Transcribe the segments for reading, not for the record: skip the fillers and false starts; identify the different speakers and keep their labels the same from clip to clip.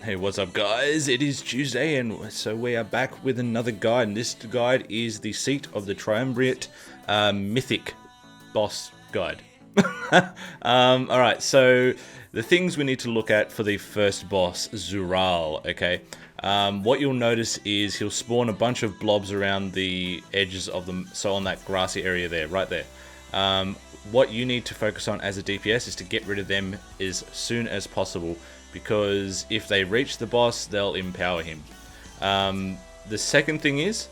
Speaker 1: Hey, what's up guys? It is Tuesday and so we are back with another guide, and this guide is the Seat of the Triumvirate Mythic boss guide. Alright, so the things we need to look at for the first boss, Zuraal, okay? What you'll notice is he'll spawn a bunch of blobs around the edges of them, so on that grassy area there, right there. What you need to focus on as a DPS is to get rid of them as soon as possible, because if they reach the boss, they'll empower him. The second thing is,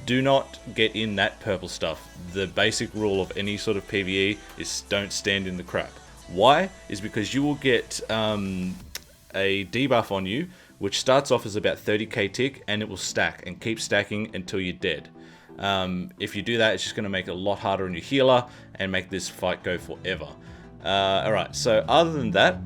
Speaker 1: do not get in that purple stuff. The basic rule of any sort of PvE is don't stand in the crap. Why? Is because you will get a debuff on you, which starts off as about 30k tick, and it will stack and keep stacking until you're dead. If you do that, it's just going to make it a lot harder on your healer and make this fight go forever. Alright, so other than that,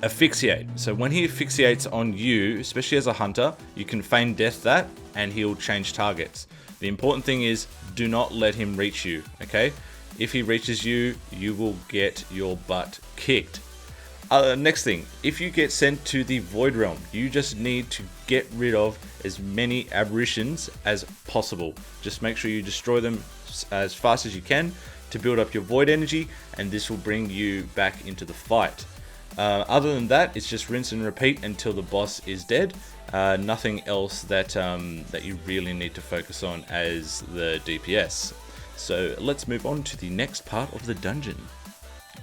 Speaker 1: asphyxiate. So when he asphyxiates on you, especially as a hunter, you can feign death that and he'll change targets. The important thing is, do not let him reach you, okay? If he reaches you, you will get your butt kicked. Next thing, if you get sent to the Void Realm, you just need to get rid of as many aberrations as possible. Just make sure you destroy them as fast as you can to build up your void energy, and this will bring you back into the fight. Other than that, it's just rinse and repeat until the boss is dead. Nothing else that that you really need to focus on as the DPS. So let's move on to the next part of the dungeon.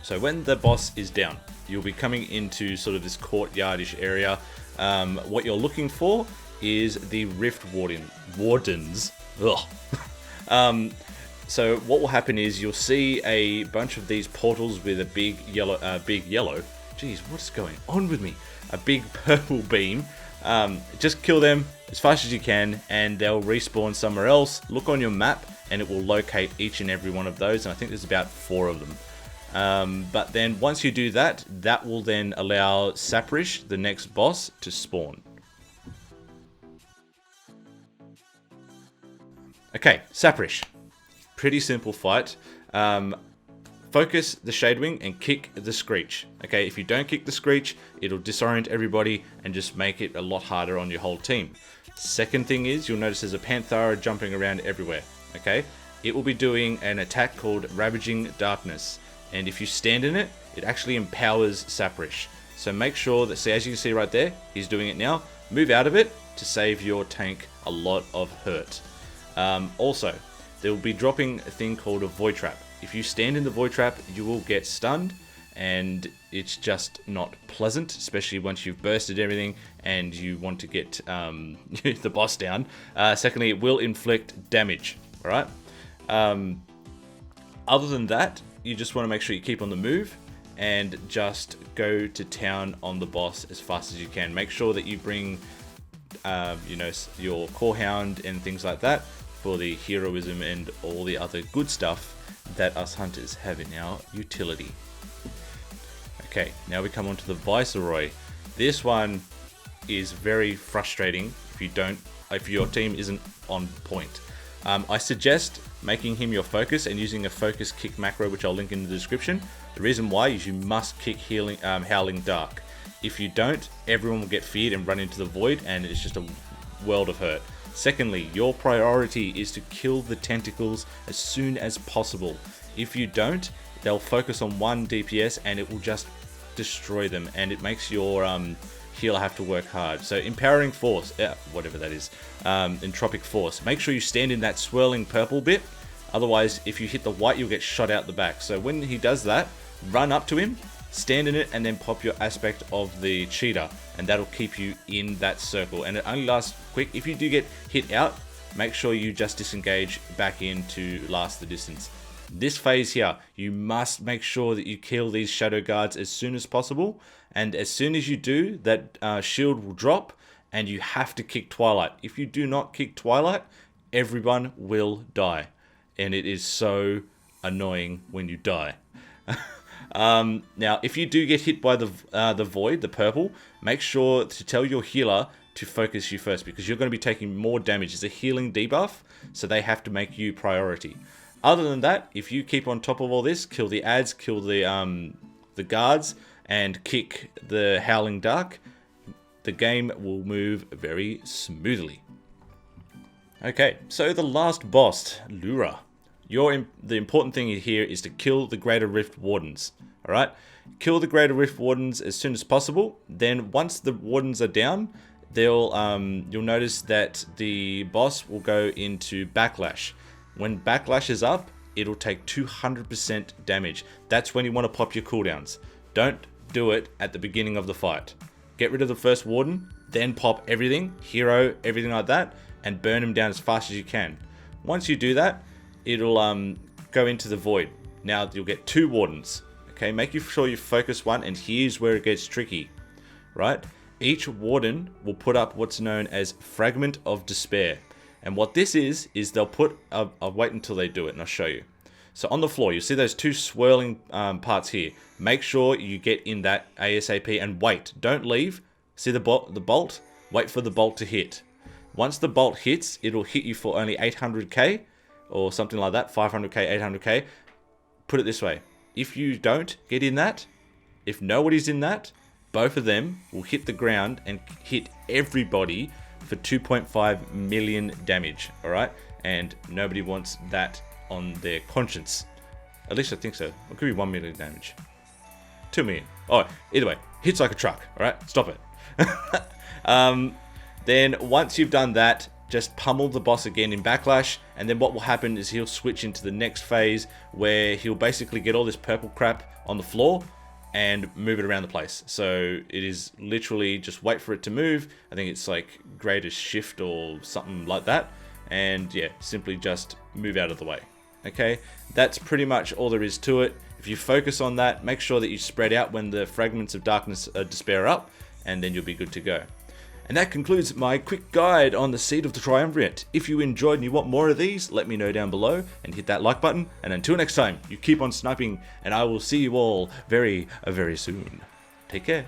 Speaker 1: So when the boss is down, you'll be coming into sort of this courtyardish area. What you're looking for is the Rift Wardens. Ugh. So what will happen is you'll see a bunch of these portals with a big yellow. Jeez, what's going on with me? A big purple beam. Just kill them as fast as you can, and they'll respawn somewhere else. Look on your map, and it will locate each and every one of those. And I think there's about 4 of them. But then once you do that, that will then allow Saprish, the next boss, to spawn. Okay, Saprish. Pretty simple fight. Focus the Shadewing and kick the Screech. Okay, if you don't kick the Screech, it'll disorient everybody and just make it a lot harder on your whole team. Second thing is, you'll notice there's a Panthara jumping around everywhere. Okay, it will be doing an attack called Ravaging Darkness. And if you stand in it, it actually empowers Saprish. So make sure that, see, as you can see right there, he's doing it now. Move out of it to save your tank a lot of hurt. Also, they will be dropping a thing called a Void Trap. If you stand in the Void Trap, you will get stunned, and it's just not pleasant, especially once you've bursted everything and you want to get the boss down. Secondly, it will inflict damage, alright? Other than that, you just want to make sure you keep on the move and just go to town on the boss as fast as you can. Make sure that you bring your Core Hound and things like that for the heroism and all the other good stuff that us hunters have in our utility. Okay, now we come on to the Viceroy. This one is very frustrating if your team isn't on point. I suggest making him your focus and using a focus kick macro, which I'll link in the description. The reason why is you must kick Howling Dark. If you don't, everyone will get feared and run into the void, and it's just a world of hurt. Secondly, your priority is to kill the tentacles as soon as possible. If you don't, they'll focus on one DPS and it will just destroy them, and it makes your healer have to work hard. So Empowering Force, whatever that is, Entropic Force, make sure you stand in that swirling purple bit. Otherwise, if you hit the white, you'll get shot out the back. So when he does that, run up to him, stand in it, and then pop your aspect of the cheetah, and that'll keep you in that circle. And it only lasts quick. If you do get hit out, make sure you just disengage back in to last the distance. This phase here, you must make sure that you kill these shadow guards as soon as possible, and as soon as you do, that shield will drop, and you have to kick Twilight. If you do not kick Twilight, everyone will die, and it is so annoying when you die. Now, if you do get hit by the void, the purple, make sure to tell your healer to focus you first, because you're going to be taking more damage. It's a healing debuff, so they have to make you priority. Other than that, if you keep on top of all this, kill the ads, kill the guards, and kick the Howling Dark, the game will move very smoothly. Okay, so the last boss, Lura. The important thing here is to kill the Greater Rift Wardens. Alright? Kill the Greater Rift Wardens as soon as possible. Then once the Wardens are down, you'll notice that the boss will go into Backlash. When Backlash is up, it'll take 200% damage. That's when you want to pop your cooldowns. Don't do it at the beginning of the fight. Get rid of the first Warden, then pop everything, hero, everything like that, and burn him down as fast as you can. Once you do that, it'll go into the void. Now you'll get 2 Wardens. Okay, make sure you focus one, and here's where it gets tricky, right? Each Warden will put up what's known as Fragment of Despair. And what this is they'll put, I'll wait until they do it and I'll show you. So on the floor, you see those 2 swirling parts here. Make sure you get in that ASAP and wait. Don't leave. See the bolt? Wait for the bolt to hit. Once the bolt hits, it'll hit you for only 800k or something like that, 500k, 800k. Put it this way. If you don't get in that, if nobody's in that, both of them will hit the ground and hit everybody for 2.5 million damage, alright? And nobody wants that on their conscience. At least I think so. It could be 1 million damage. 2 million. Oh, either way, hits like a truck, alright? Stop it. Then once you've done that, just pummel the boss again in Backlash, and then what will happen is he'll switch into the next phase where he'll basically get all this purple crap on the floor and move it around the place. So it is literally just wait for it to move. I think it's like greatest shift or something like that. And yeah, simply just move out of the way. Okay, that's pretty much all there is to it. If you focus on that, make sure that you spread out when the Fragments of Despair are up, and then you'll be good to go. And that concludes my quick guide on the Seed of the Triumvirate. If you enjoyed and you want more of these, let me know down below and hit that like button. And until next time, you keep on sniping, and I will see you all very, very soon. Take care.